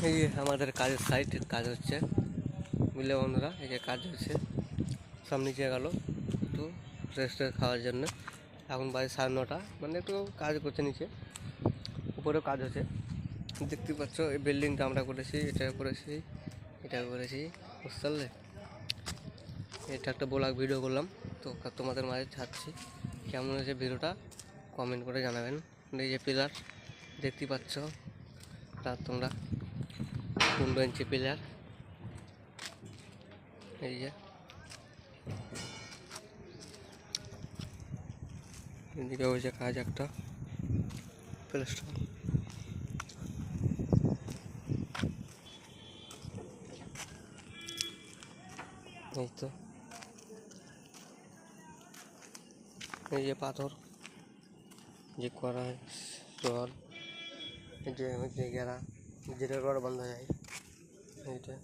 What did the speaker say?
এই যে আমাদের কাজের সাইট কাজ হচ্ছে, বুঝলে বন্ধুরা। এই যে কাজ হচ্ছে, সব নিচে গেল একটু রেস্ট খাওয়ার জন্য। এখন বাজে 9:30, মানে একটু কাজ করছে নিচে, উপরেও কাজ হচ্ছে। দেখতে পাচ্ছ এই বিল্ডিংটা আমরা করেছি, এটা করেছি, এটা করেছি, বুঝতে পারলে। এটা একটা ব্লগ ভিডিও করলাম, তো তোমাদের মাঝে ছাড়ছি। কেমন হয়েছে ভিডিওটা কমেন্ট করে জানাবেন। এই যে পিলার দেখতে পাচ্ছ, তা তোমরা 15 ইঞ্চি পিলার। এই যে এদিকে হয়েছে কাজ একটা প্লাস্টার। এই তো এই যে পাথর যে করা হয়, রড, এই যে ঘেরা, যেটা রড বাঁধা যায় এইটা।